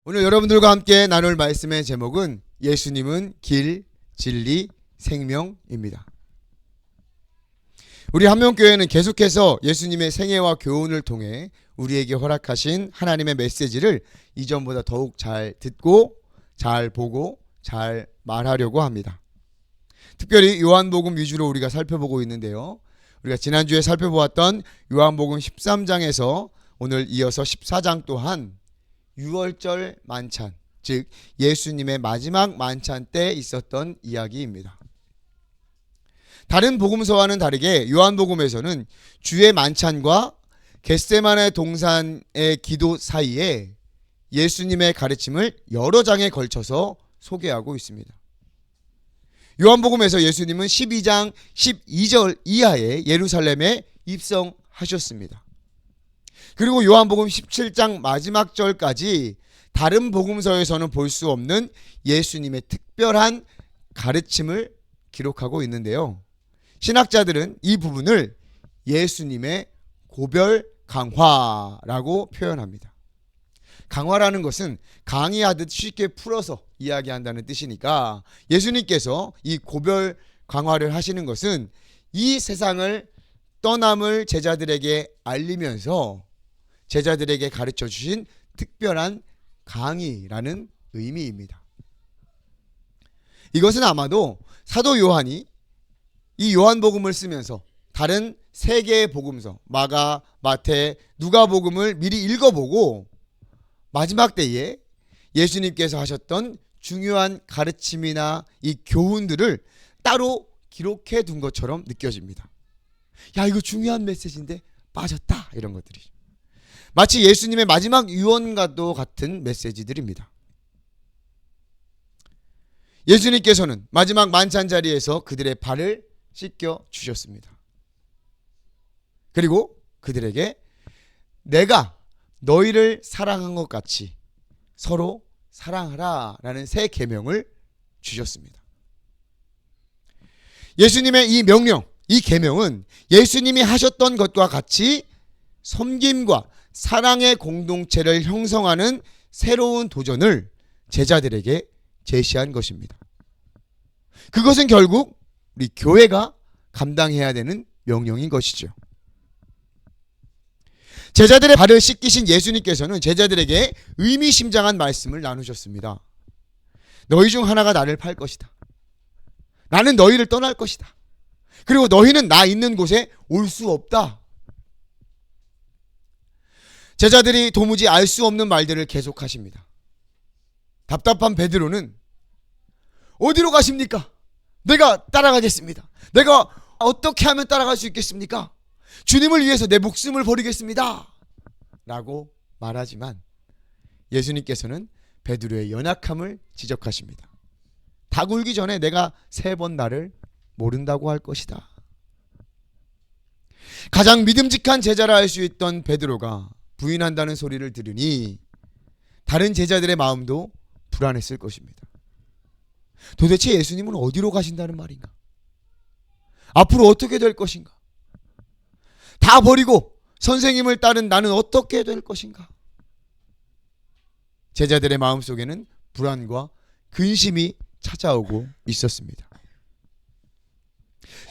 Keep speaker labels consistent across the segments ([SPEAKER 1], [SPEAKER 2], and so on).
[SPEAKER 1] 오늘 여러분들과 함께 나눌 말씀의 제목은 예수님은 길, 진리, 생명입니다. 우리 한명교회는 계속해서 예수님의 생애와 교훈을 통해 우리에게 허락하신 하나님의 메시지를 이전보다 더욱 잘 듣고 잘 보고 잘 말하려고 합니다. 특별히 요한복음 위주로 우리가 살펴보고 있는데요. 우리가 지난주에 살펴보았던 요한복음 13장에서 오늘 이어서 14장 또한 유월절 만찬, 즉 예수님의 마지막 만찬 때 있었던 이야기입니다. 다른 복음서와는 다르게 요한복음에서는 주의 만찬과 겟세마네 동산의 기도 사이에 예수님의 가르침을 여러 장에 걸쳐서 소개하고 있습니다. 요한복음에서 예수님은 12장 12절 이하에 예루살렘에 입성하셨습니다. 그리고 요한복음 17장 마지막 절까지 다른 복음서에서는 볼 수 없는 예수님의 특별한 가르침을 기록하고 있는데요. 신학자들은 이 부분을 예수님의 고별 강화라고 표현합니다. 강화라는 것은 강의하듯 쉽게 풀어서 이야기한다는 뜻이니까 예수님께서 이 고별 강화를 하시는 것은 이 세상을 떠남을 제자들에게 알리면서 제자들에게 가르쳐 주신 특별한 강의라는 의미입니다. 이것은 아마도 사도 요한이 이 요한복음을 쓰면서 다른 세 개의 복음서 마가, 마태, 누가복음을 미리 읽어보고 마지막 때에 예수님께서 하셨던 중요한 가르침이나 이 교훈들을 따로 기록해 둔 것처럼 느껴집니다. 야, 이거 중요한 메시지인데 빠졌다, 이런 것들이 마치 예수님의 마지막 유언과도 같은 메시지들입니다. 예수님께서는 마지막 만찬 자리에서 그들의 발을 씻겨 주셨습니다. 그리고 그들에게 내가 너희를 사랑한 것 같이 서로 사랑하라 라는 새 계명을 주셨습니다. 예수님의 이 명령, 이 계명은 예수님이 하셨던 것과 같이 섬김과 사랑의 공동체를 형성하는 새로운 도전을 제자들에게 제시한 것입니다. 그것은 결국 우리 교회가 감당해야 되는 명령인 것이죠. 제자들의 발을 씻기신 예수님께서는 제자들에게 의미심장한 말씀을 나누셨습니다. 너희 중 하나가 나를 팔 것이다. 나는 너희를 떠날 것이다. 그리고 너희는 나 있는 곳에 올 수 없다. 제자들이 도무지 알 수 없는 말들을 계속하십니다. 답답한 베드로는 어디로 가십니까? 내가 따라가겠습니다. 내가 어떻게 하면 따라갈 수 있겠습니까? 주님을 위해서 내 목숨을 버리겠습니다 라고 말하지만 예수님께서는 베드로의 연약함을 지적하십니다. 닭 울기 전에 내가 3번 나를 모른다고 할 것이다. 가장 믿음직한 제자라 할 수 있던 베드로가 부인한다는 소리를 들으니 다른 제자들의 마음도 불안했을 것입니다. 도대체 예수님은 어디로 가신다는 말인가? 앞으로 어떻게 될 것인가? 다 버리고 선생님을 따른 나는 어떻게 될 것인가? 제자들의 마음속에는 불안과 근심이 찾아오고 있었습니다.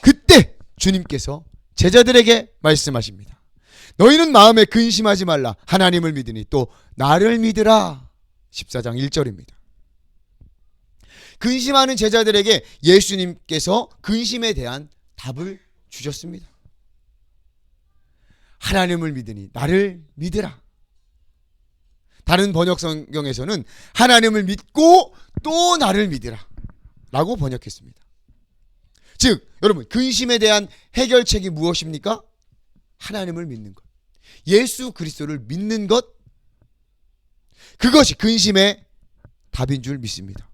[SPEAKER 1] 그때 주님께서 제자들에게 말씀하십니다. 너희는 마음에 근심하지 말라. 하나님을 믿으니 또 나를 믿으라. 14장 1절입니다. 근심하는 제자들에게 예수님께서 근심에 대한 답을 주셨습니다. 하나님을 믿으니 나를 믿으라. 다른 번역 성경에서는 하나님을 믿고 또 나를 믿으라 라고 번역했습니다. 즉 여러분, 근심에 대한 해결책이 무엇입니까? 하나님을 믿는 것, 예수 그리스도를 믿는 것, 그것이 근심의 답인 줄 믿습니다.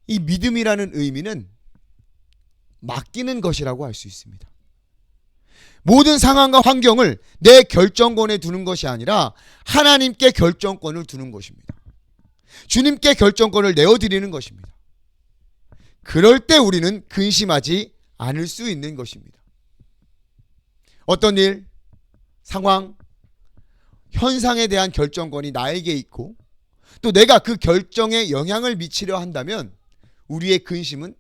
[SPEAKER 1] 이 믿음이라는 의미는 맡기는 것이라고 할 수 있습니다. 모든 상황과 환경을 내 결정권에 두는 것이 아니라 하나님께 결정권을 두는 것입니다. 주님께 결정권을 내어드리는 것입니다. 그럴 때 우리는 근심하지 않을 수 있는 것입니다. 어떤 일, 상황, 현상에 대한 결정권이 나에게 있고 또 내가 그 결정에 영향을 미치려 한다면 우리의 근심은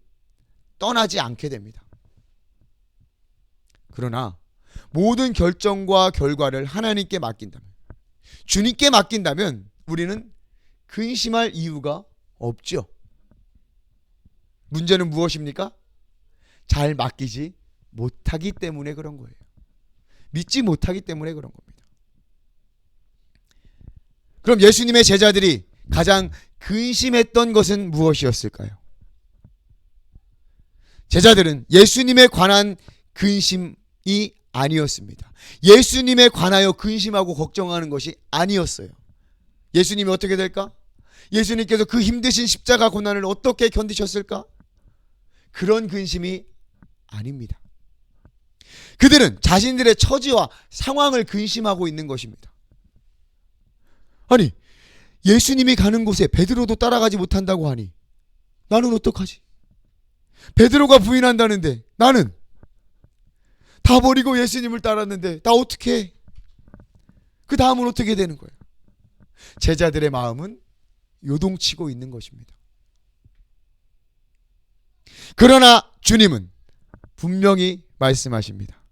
[SPEAKER 1] 떠나지 않게 됩니다. 그러나 모든 결정과 결과를 하나님께 맡긴다면, 주님께 맡긴다면 우리는 근심할 이유가 없죠. 문제는 무엇입니까? 잘 맡기지 못하기 때문에 그런 거예요. 믿지 못하기 때문에 그런 겁니다. 그럼 예수님의 제자들이 가장 근심했던 것은 무엇이었을까요? 제자들은 예수님에 관한 근심이 아니었습니다. 예수님에 관하여 근심하고 걱정하는 것이 아니었어요. 예수님이 어떻게 될까? 예수님께서 그 힘드신 십자가 고난을 어떻게 견디셨을까? 그런 근심이 아닙니다. 그들은 자신들의 처지와 상황을 근심하고 있는 것입니다. 아니, 예수님이 가는 곳에 베드로도 따라가지 못한다고 하니 나는 어떡하지? 베드로가 부인한다는데 나는 다 버리고 예수님을 따랐는데 나 어떻게 해? 그 다음은 어떻게 되는 거예요? 제자들의 마음은 요동치고 있는 것입니다. 그러나 주님은 분명히 말씀하십니다.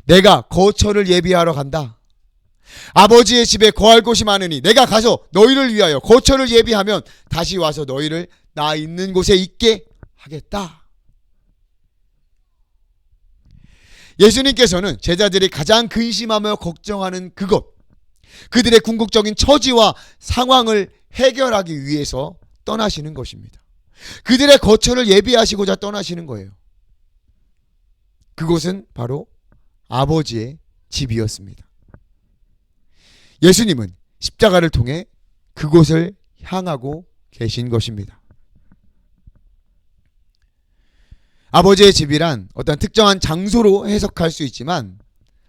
[SPEAKER 1] 내가 거처를 예비하러 간다. 아버지의 집에 거할 곳이 많으니 내가 가서 너희를 위하여 거처를 예비하면 다시 와서 너희를 나 있는 곳에 있게 하겠다. 예수님께서는 제자들이 가장 근심하며 걱정하는 그것, 그들의 궁극적인 처지와 상황을 해결하기 위해서 떠나시는 것입니다. 그들의 거처를 예비하시고자 떠나시는 거예요. 그곳은 바로 아버지의 집이었습니다. 예수님은 십자가를 통해 그곳을 향하고 계신 것입니다. 아버지의 집이란 어떤 특정한 장소로 해석할 수 있지만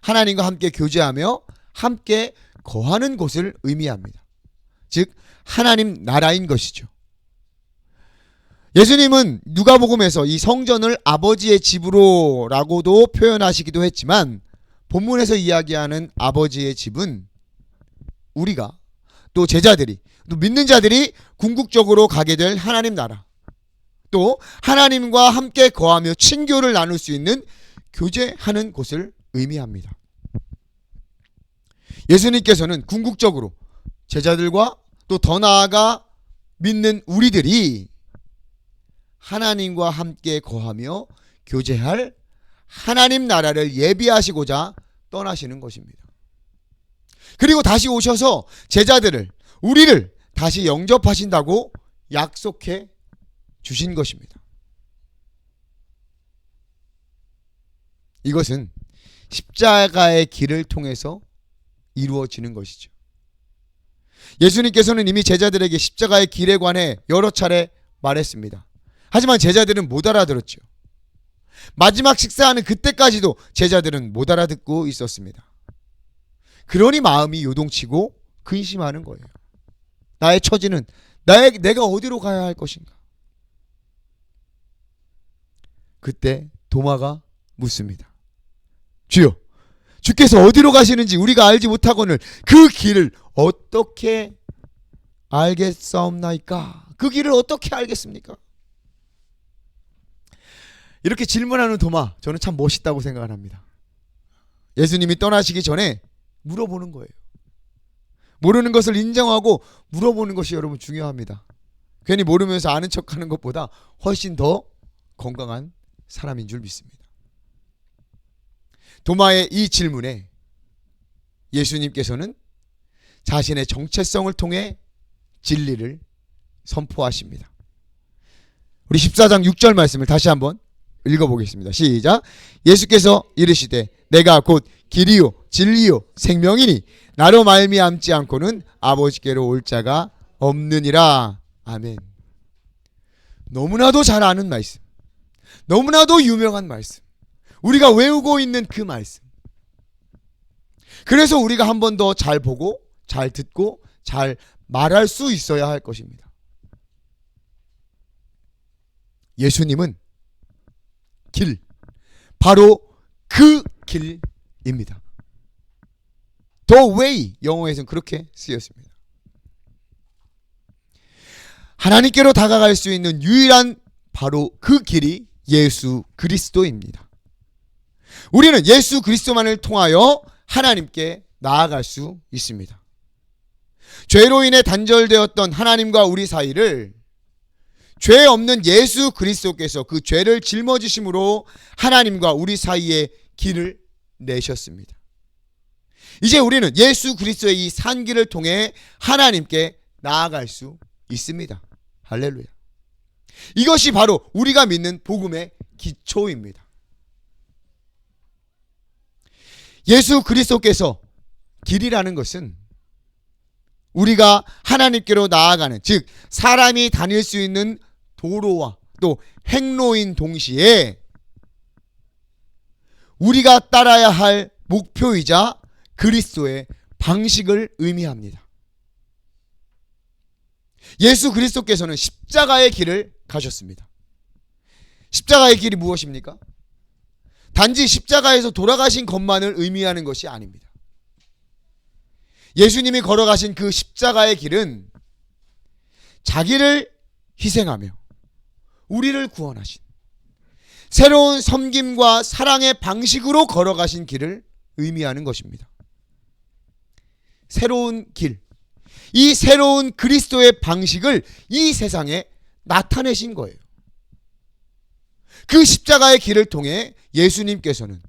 [SPEAKER 1] 하나님과 함께 교제하며 함께 거하는 곳을 의미합니다. 즉 하나님 나라인 것이죠. 예수님은 누가복음에서 이 성전을 아버지의 집으로라고도 표현하시기도 했지만 본문에서 이야기하는 아버지의 집은 우리가 또 제자들이 또 믿는 자들이 궁극적으로 가게 될 하나님 나라, 또 하나님과 함께 거하며 친교를 나눌 수 있는 교제하는 곳을 의미합니다. 예수님께서는 궁극적으로 제자들과 또 더 나아가 믿는 우리들이 하나님과 함께 거하며 교제할 하나님 나라를 예비하시고자 떠나시는 것입니다. 그리고 다시 오셔서 제자들을, 우리를 다시 영접하신다고 약속해 주신 것입니다. 이것은 십자가의 길을 통해서 이루어지는 것이죠. 예수님께서는 이미 제자들에게 십자가의 길에 관해 여러 차례 말했습니다. 하지만 제자들은 못 알아들었죠. 마지막 식사하는 그때까지도 제자들은 못 알아듣고 있었습니다. 그러니 마음이 요동치고 근심하는 거예요. 나의 처지는 내가 어디로 가야 할 것인가? 그때 도마가 묻습니다. 주여, 주께서 어디로 가시는지 우리가 알지 못하거늘 그 길을 어떻게 알겠사옵나이까? 그 길을 어떻게 알겠습니까? 이렇게 질문하는 도마, 저는 참 멋있다고 생각을 합니다. 예수님이 떠나시기 전에 물어보는 거예요. 모르는 것을 인정하고 물어보는 것이 여러분 중요합니다. 괜히 모르면서 아는 척하는 것보다 훨씬 더 건강한 사람인 줄 믿습니다. 도마의 이 질문에 예수님께서는 자신의 정체성을 통해 진리를 선포하십니다. 우리 14장 6절 말씀을 다시 한번 읽어보겠습니다. 시작. 예수께서 이르시되 내가 곧 길이요 진리요 생명이니 나로 말미암지 않고는 아버지께로 올 자가 없느니라. 아멘. 너무나도 잘 아는 말씀, 너무나도 유명한 말씀, 우리가 외우고 있는 그 말씀. 그래서 우리가 한 번 더 잘 보고 잘 듣고 잘 말할 수 있어야 할 것입니다. 예수님은 길, 바로 그 길입니다. The way, 영어에서는 그렇게 쓰였습니다. 하나님께로 다가갈 수 있는 유일한 바로 그 길이 예수 그리스도입니다. 우리는 예수 그리스도만을 통하여 하나님께 나아갈 수 있습니다. 죄로 인해 단절되었던 하나님과 우리 사이를 죄 없는 예수 그리스도께서 그 죄를 짊어지심으로 하나님과 우리 사이에 길을 내셨습니다. 이제 우리는 예수 그리스도의 이 산길을 통해 하나님께 나아갈 수 있습니다. 할렐루야. 이것이 바로 우리가 믿는 복음의 기초입니다. 예수 그리스도께서 길이라는 것은 우리가 하나님께로 나아가는, 즉 사람이 다닐 수 있는 도로와 또 행로인 동시에 우리가 따라야 할 목표이자 그리스도의 방식을 의미합니다. 예수 그리스도께서는 십자가의 길을 가셨습니다. 십자가의 길이 무엇입니까? 단지 십자가에서 돌아가신 것만을 의미하는 것이 아닙니다. 예수님이 걸어가신 그 십자가의 길은 자기를 희생하며 우리를 구원하신 새로운 섬김과 사랑의 방식으로 걸어가신 길을 의미하는 것입니다. 새로운 길, 이 새로운 그리스도의 방식을 이 세상에 나타내신 거예요. 그 십자가의 길을 통해 예수님께서는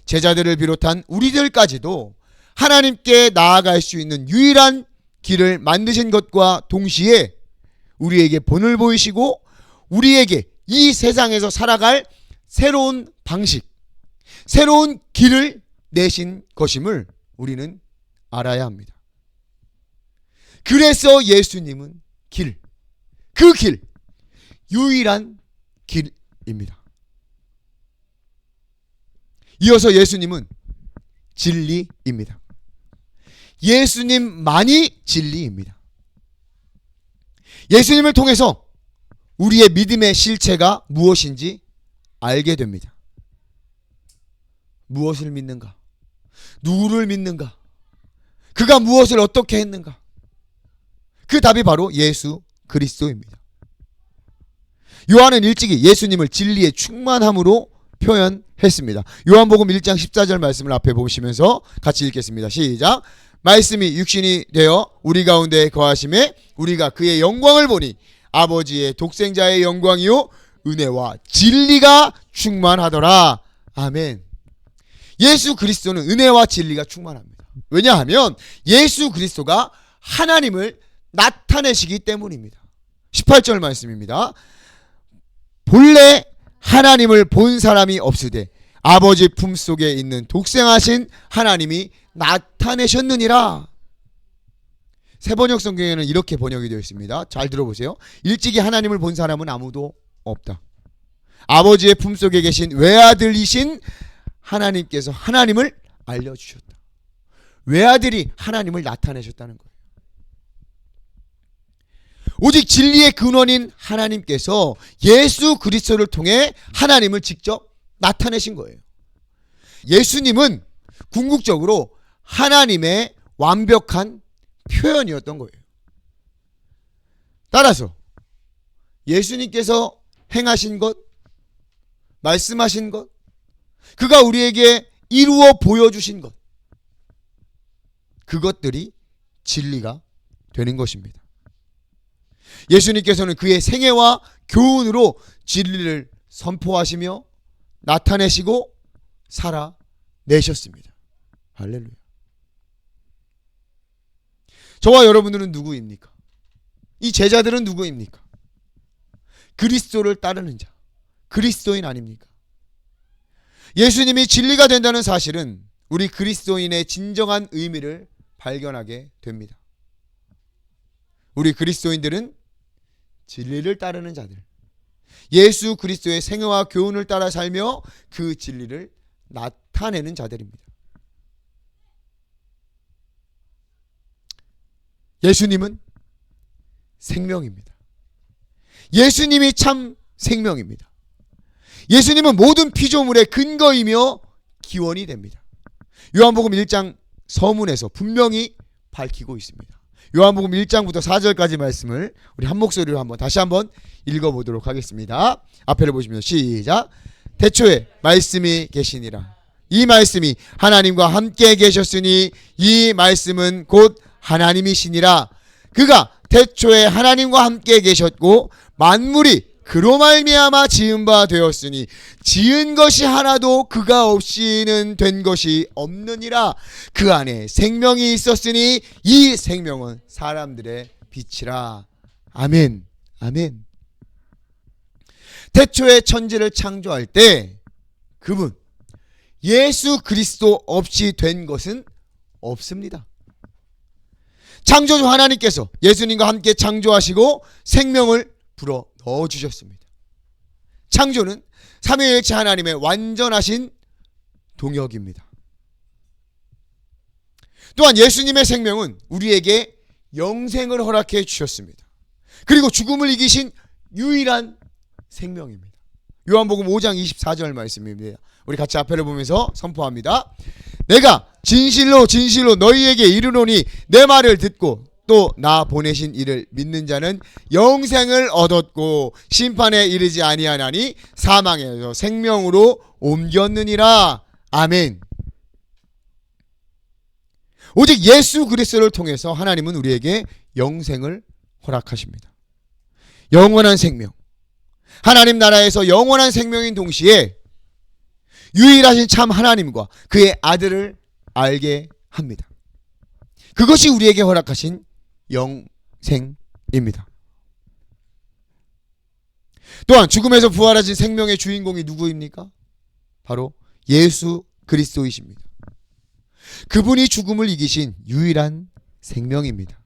[SPEAKER 1] 제자들을 비롯한 우리들까지도 하나님께 나아갈 수 있는 유일한 길을 만드신 것과 동시에 우리에게 본을 보이시고 우리에게 이 세상에서 살아갈 새로운 방식, 새로운 길을 내신 것임을 우리는 알아야 합니다. 그래서 예수님은 길, 그 길, 유일한 길입니다. 이어서 예수님은 진리입니다. 예수님만이 진리입니다. 예수님을 통해서 우리의 믿음의 실체가 무엇인지 알게 됩니다. 무엇을 믿는가? 누구를 믿는가? 그가 무엇을 어떻게 했는가? 그 답이 바로 예수 그리스도입니다. 요한은 일찍이 예수님을 진리의 충만함으로 표현했습니다. 요한복음 1장 14절 말씀을 앞에 보시면서 같이 읽겠습니다. 시작. 말씀이 육신이 되어 우리 가운데 거하심에 우리가 그의 영광을 보니 아버지의 독생자의 영광이요 은혜와 진리가 충만하더라. 아멘. 예수 그리스도는 은혜와 진리가 충만합니다. 왜냐하면 예수 그리스도가 하나님을 나타내시기 때문입니다. 18절 말씀입니다. 본래 하나님을 본 사람이 없으되 아버지 품속에 있는 독생하신 하나님이 나타내셨느니라. 새번역 성경에는 이렇게 번역이 되어 있습니다. 잘 들어보세요. 일찍이 하나님을 본 사람은 아무도 없다. 아버지의 품속에 계신 외아들이신 하나님께서 하나님을 알려주셨다. 외아들이 하나님을 나타내셨다는 거예요. 오직 진리의 근원인 하나님께서 예수 그리스도를 통해 하나님을 직접 나타내신 거예요. 예수님은 궁극적으로 하나님의 완벽한 표현이었던 거예요. 따라서 예수님께서 행하신 것, 말씀하신 것, 그가 우리에게 이루어 보여주신 것, 그것들이 진리가 되는 것입니다. 예수님께서는 그의 생애와 교훈으로 진리를 선포하시며 나타내시고 살아내셨습니다. 할렐루야. 저와 여러분들은 누구입니까? 이 제자들은 누구입니까? 그리스도를 따르는 자, 그리스도인 아닙니까? 예수님이 진리가 된다는 사실은 우리 그리스도인의 진정한 의미를 발견하게 됩니다. 우리 그리스도인들은 진리를 따르는 자들, 예수 그리스도의 생애와 교훈을 따라 살며 그 진리를 나타내는 자들입니다. 예수님은 생명입니다. 예수님이 참 생명입니다. 예수님은 모든 피조물의 근거이며 기원이 됩니다. 요한복음 1장 서문에서 분명히 밝히고 있습니다. 요한복음 1장부터 4절까지 말씀을 우리 한 목소리로 다시 한번 읽어보도록 하겠습니다. 앞에를 보시면 시작. 태초에 말씀이 계시니라. 이 말씀이 하나님과 함께 계셨으니 이 말씀은 곧 하나님이시니라. 그가 태초에 하나님과 함께 계셨고 만물이 그로 말미암아 지은 바 되었으니 지은 것이 하나도 그가 없이는 된 것이 없느니라. 그 안에 생명이 있었으니 이 생명은 사람들의 빛이라. 아멘. 아멘. 태초에 천지를 창조할 때 그분 예수 그리스도 없이 된 것은 없습니다. 창조주 하나님께서 예수님과 함께 창조하시고 생명을 불어 넣어주셨습니다. 창조는 삼위일체 하나님의 완전하신 동역입니다. 또한 예수님의 생명은 우리에게 영생을 허락해 주셨습니다. 그리고 죽음을 이기신 유일한 생명입니다. 요한복음 5장 24절 말씀입니다. 우리 같이 앞에를 보면서 선포합니다. 내가 진실로 진실로 너희에게 이르노니 내 말을 듣고 또 나 보내신 이를 믿는 자는 영생을 얻었고 심판에 이르지 아니하나니 사망에서 생명으로 옮겼느니라. 아멘. 오직 예수 그리스도를 통해서 하나님은 우리에게 영생을 허락하십니다. 영원한 생명. 하나님 나라에서 영원한 생명인 동시에 유일하신 참 하나님과 그의 아들을 알게 합니다. 그것이 우리에게 허락하신 영생입니다. 또한 죽음에서 부활하신 생명의 주인공이 누구입니까? 바로 예수 그리스도이십니다. 그분이 죽음을 이기신 유일한 생명입니다.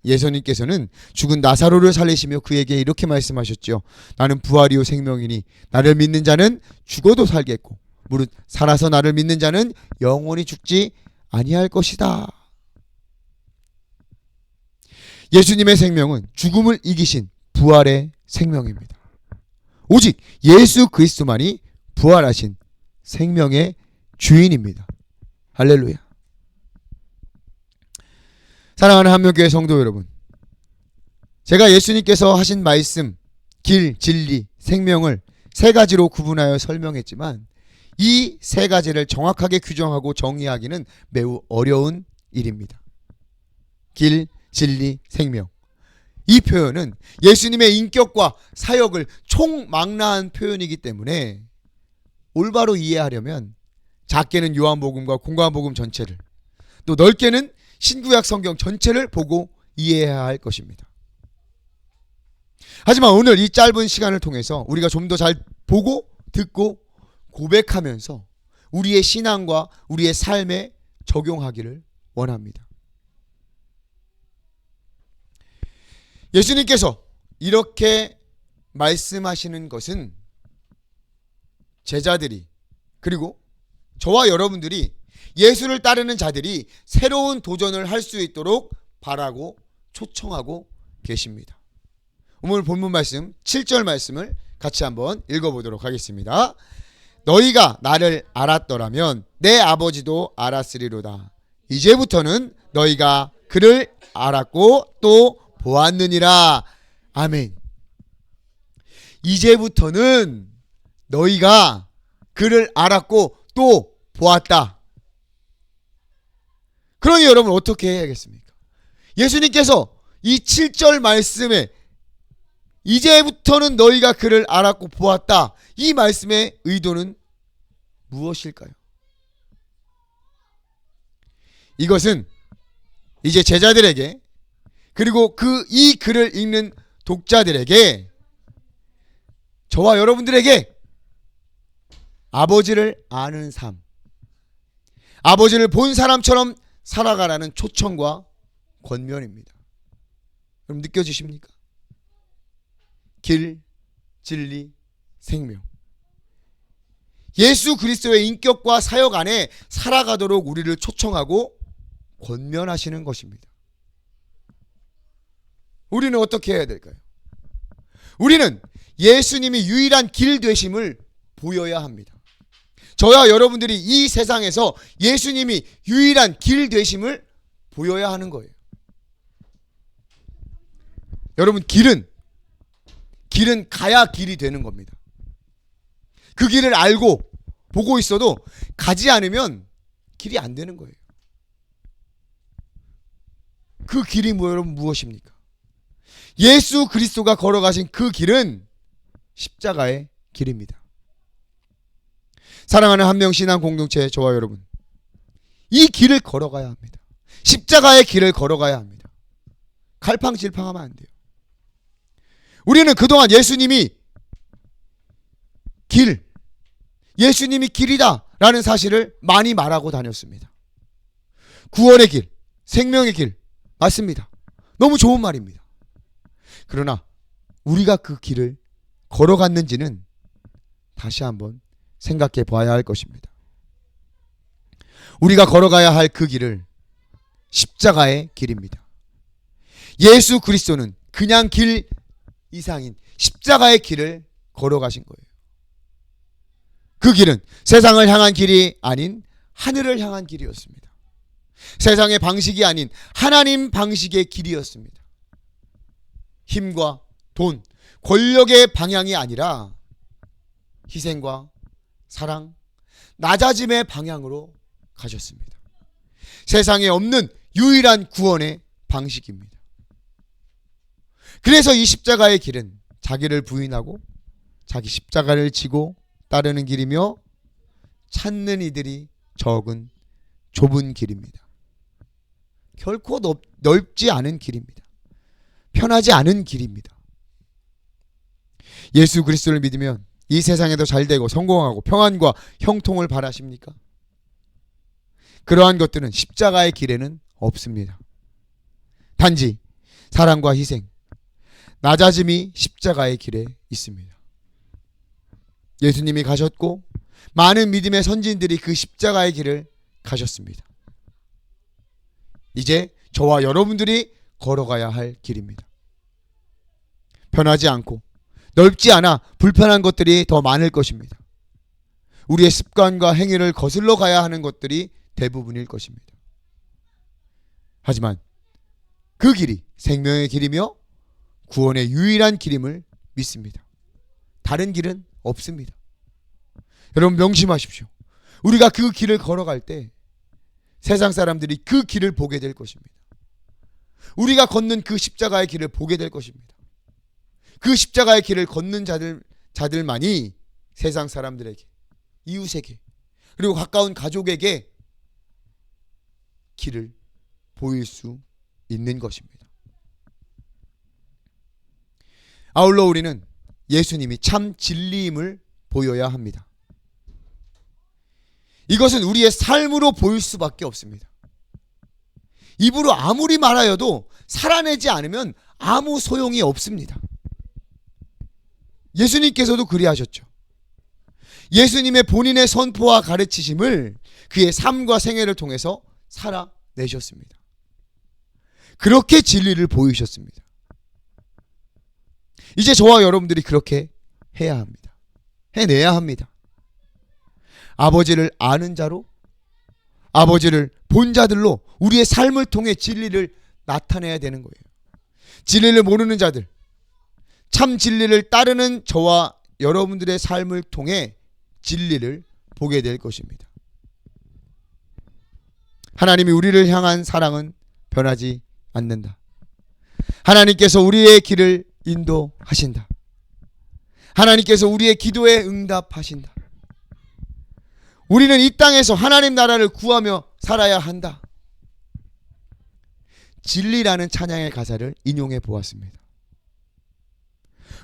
[SPEAKER 1] 예수님께서는 죽은 나사로를 살리시며 그에게 이렇게 말씀하셨죠. 나는 부활이요 생명이니 나를 믿는 자는 죽어도 살겠고 무릇 살아서 나를 믿는 자는 영원히 죽지 아니할 것이다. 예수님의 생명은 죽음을 이기신 부활의 생명입니다. 오직 예수 그리스도만이 부활하신 생명의 주인입니다. 할렐루야. 사랑하는 한명교회 성도 여러분, 제가 예수님께서 하신 말씀, 길, 진리, 생명을 세 가지로 구분하여 설명했지만 이 세 가지를 정확하게 규정하고 정의하기는 매우 어려운 일입니다. 길, 진리, 생명. 이 표현은 예수님의 인격과 사역을 총망라한 표현이기 때문에 올바로 이해하려면 작게는 요한복음과 공관복음 전체를, 또 넓게는 신구약 성경 전체를 보고 이해해야 할 것입니다. 하지만 오늘 이 짧은 시간을 통해서 우리가 좀 더 잘 보고 듣고 고백하면서 우리의 신앙과 우리의 삶에 적용하기를 원합니다. 예수님께서 이렇게 말씀하시는 것은 제자들이, 그리고 저와 여러분들이, 예수를 따르는 자들이 새로운 도전을 할 수 있도록 바라고 초청하고 계십니다. 오늘 본문 말씀 7절 말씀을 같이 한번 읽어보도록 하겠습니다. 너희가 나를 알았더라면 내 아버지도 알았으리로다. 이제부터는 너희가 그를 알았고 또 보았느니라. 아멘. 이제부터는 너희가 그를 알았고 또 보았다. 그러니 여러분 어떻게 해야겠습니까? 예수님께서 이 7절 말씀에 이제부터는 너희가 그를 알았고 보았다, 이 말씀의 의도는 무엇일까요? 이것은 이제 제자들에게, 그리고 이 글을 읽는 독자들에게, 저와 여러분들에게 아버지를 아는 삶, 아버지를 본 사람처럼 살아가라는 초청과 권면입니다. 여러분 느껴지십니까? 길, 진리, 생명. 예수 그리스도의 인격과 사역 안에 살아가도록 우리를 초청하고 권면하시는 것입니다. 우리는 어떻게 해야 될까요? 우리는 예수님이 유일한 길 되심을 보여야 합니다. 저와 여러분들이 이 세상에서 예수님이 유일한 길 되심을 보여야 하는 거예요. 여러분, 길은 가야 길이 되는 겁니다. 그 길을 알고 보고 있어도 가지 않으면 길이 안 되는 거예요. 그 길이 여러분 무엇입니까? 예수 그리스도가 걸어가신 그 길은 십자가의 길입니다. 사랑하는 한명신앙 공동체 저와 여러분, 이 길을 걸어가야 합니다. 십자가의 길을 걸어가야 합니다. 갈팡질팡하면 안 돼요. 우리는 그동안 예수님이 길이다 라는 사실을 많이 말하고 다녔습니다. 구원의 길, 생명의 길, 맞습니다. 너무 좋은 말입니다. 그러나 우리가 그 길을 걸어갔는지는 다시 한번 생각해 봐야 할 것입니다. 우리가 걸어가야 할 그 길을 십자가의 길입니다. 예수 그리스도는 그냥 길 이상인 십자가의 길을 걸어가신 거예요. 그 길은 세상을 향한 길이 아닌 하늘을 향한 길이었습니다. 세상의 방식이 아닌 하나님 방식의 길이었습니다. 힘과 돈, 권력의 방향이 아니라 희생과 사랑, 낮아짐의 방향으로 가셨습니다. 세상에 없는 유일한 구원의 방식입니다. 그래서 이 십자가의 길은 자기를 부인하고 자기 십자가를 지고 따르는 길이며 찾는 이들이 적은 좁은 길입니다. 결코 넓지 않은 길입니다. 편하지 않은 길입니다. 예수 그리스도를 믿으면 이 세상에도 잘되고 성공하고 평안과 형통을 바라십니까? 그러한 것들은 십자가의 길에는 없습니다. 단지 사랑과 희생, 낮아짐이 십자가의 길에 있습니다. 예수님이 가셨고 많은 믿음의 선진들이 그 십자가의 길을 가셨습니다. 이제 저와 여러분들이 걸어가야 할 길입니다. 편하지 않고 넓지 않아 불편한 것들이 더 많을 것입니다. 우리의 습관과 행위를 거슬러 가야 하는 것들이 대부분일 것입니다. 하지만 그 길이 생명의 길이며 구원의 유일한 길임을 믿습니다. 다른 길은 없습니다. 여러분 명심하십시오. 우리가 그 길을 걸어갈 때 세상 사람들이 그 길을 보게 될 것입니다. 우리가 걷는 그 십자가의 길을 보게 될 것입니다. 그 십자가의 길을 걷는 자들만이 세상 사람들에게, 이웃에게, 그리고 가까운 가족에게 길을 보일 수 있는 것입니다. 아울러 우리는 예수님이 참 진리임을 보여야 합니다. 이것은 우리의 삶으로 보일 수밖에 없습니다. 입으로 아무리 말하여도 살아내지 않으면 아무 소용이 없습니다. 예수님께서도 그리하셨죠. 예수님의 본인의 선포와 가르치심을 그의 삶과 생애를 통해서 살아내셨습니다. 그렇게 진리를 보이셨습니다. 이제 저와 여러분들이 그렇게 해야 합니다. 해내야 합니다. 아버지를 아는 자로, 아버지를 본 자들로 우리의 삶을 통해 진리를 나타내야 되는 거예요. 진리를 모르는 자들, 참 진리를 따르는 저와 여러분들의 삶을 통해 진리를 보게 될 것입니다. 하나님이 우리를 향한 사랑은 변하지 않는다. 하나님께서 우리의 길을 인도하신다. 하나님께서 우리의 기도에 응답하신다. 우리는 이 땅에서 하나님 나라를 구하며 살아야 한다. 진리라는 찬양의 가사를 인용해 보았습니다.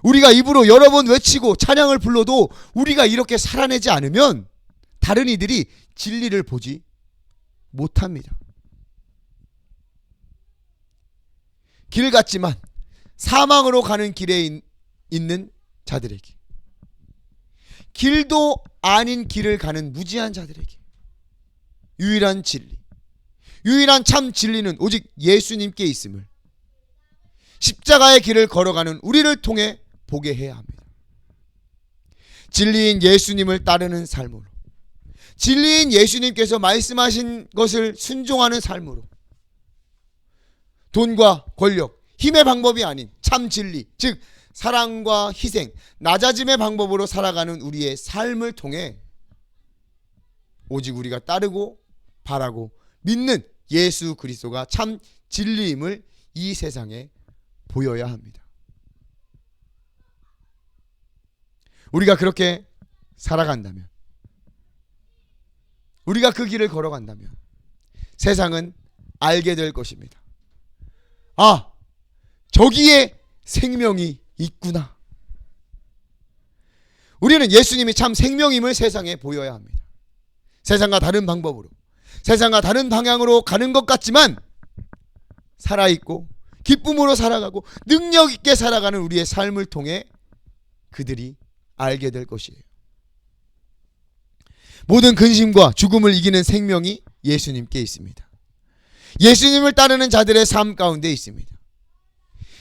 [SPEAKER 1] 우리가 입으로 여러 번 외치고 찬양을 불러도 우리가 이렇게 살아내지 않으면 다른 이들이 진리를 보지 못합니다. 길 같지만 사망으로 가는 길에 있는 자들에게, 길도 아닌 길을 가는 무지한 자들에게 유일한 진리, 유일한 참 진리는 오직 예수님께 있음을 십자가의 길을 걸어가는 우리를 통해 보게 해야 합니다. 진리인 예수님을 따르는 삶으로 진리인 예수님께서 말씀하신 것을 순종하는 삶으로, 돈과 권력, 힘의 방법이 아닌 참 진리, 즉 사랑과 희생, 낮아짐의 방법으로 살아가는 우리의 삶을 통해 오직 우리가 따르고 바라고 믿는 예수 그리스도가 참 진리임을 이 세상에 보여야 합니다. 우리가 그렇게 살아간다면, 우리가 그 길을 걸어간다면 세상은 알게 될 것입니다. 아, 저기에 생명이 있구나. 우리는 예수님이 참 생명임을 세상에 보여야 합니다. 세상과 다른 방법으로, 세상과 다른 방향으로 가는 것 같지만 살아있고 기쁨으로 살아가고 능력 있게 살아가는 우리의 삶을 통해 그들이 알게 될 것이에요. 모든 근심과 죽음을 이기는 생명이 예수님께 있습니다. 예수님을 따르는 자들의 삶 가운데 있습니다.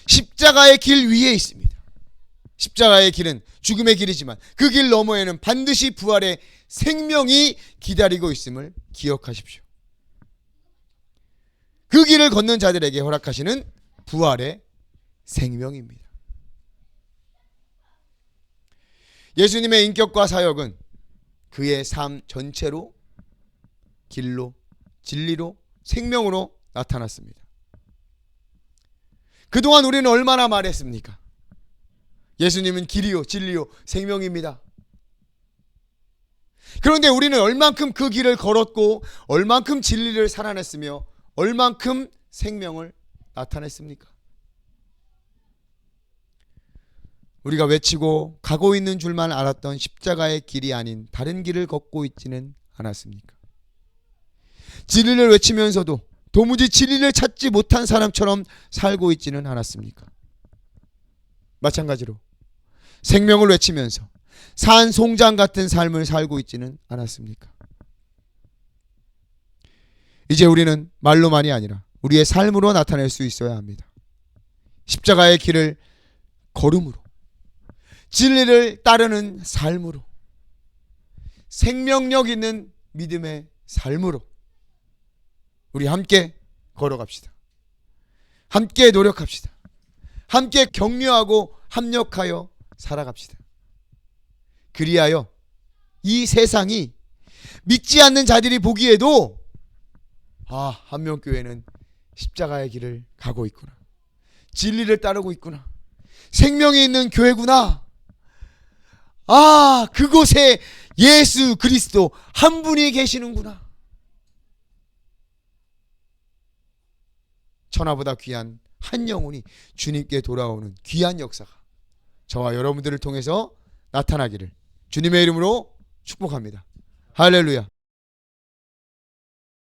[SPEAKER 1] 십자가의 길 위에 있습니다. 십자가의 길은 죽음의 길이지만 그 길 너머에는 반드시 부활의 생명이 기다리고 있음을 기억하십시오. 그 길을 걷는 자들에게 허락하시는 부활의 생명입니다. 예수님의 인격과 사역은 그의 삶 전체로 길로, 진리로, 생명으로 나타났습니다. 그동안 우리는 얼마나 말했습니까? 예수님은 길이요, 진리요, 생명입니다. 그런데 우리는 얼만큼 그 길을 걸었고 얼만큼 진리를 살아냈으며 얼만큼 생명을 나타냈습니까? 우리가 외치고 가고 있는 줄만 알았던 십자가의 길이 아닌 다른 길을 걷고 있지는 않았습니까? 진리를 외치면서도 도무지 진리를 찾지 못한 사람처럼 살고 있지는 않았습니까? 마찬가지로 생명을 외치면서 산 송장 같은 삶을 살고 있지는 않았습니까? 이제 우리는 말로만이 아니라 우리의 삶으로 나타낼 수 있어야 합니다. 십자가의 길을 걸음으로, 진리를 따르는 삶으로, 생명력 있는 믿음의 삶으로 우리 함께 걸어갑시다. 함께 노력합시다. 함께 격려하고 합력하여 살아갑시다. 그리하여 이 세상이 믿지 않는 자들이 보기에도 한명교회는 십자가의 길을 가고 있구나, 진리를 따르고 있구나, 생명이 있는 교회구나, 그곳에 예수 그리스도 한 분이 계시는구나, 천하보다 귀한 한 영혼이 주님께 돌아오는 귀한 역사가 저와 여러분들을 통해서 나타나기를 주님의 이름으로 축복합니다. 할렐루야.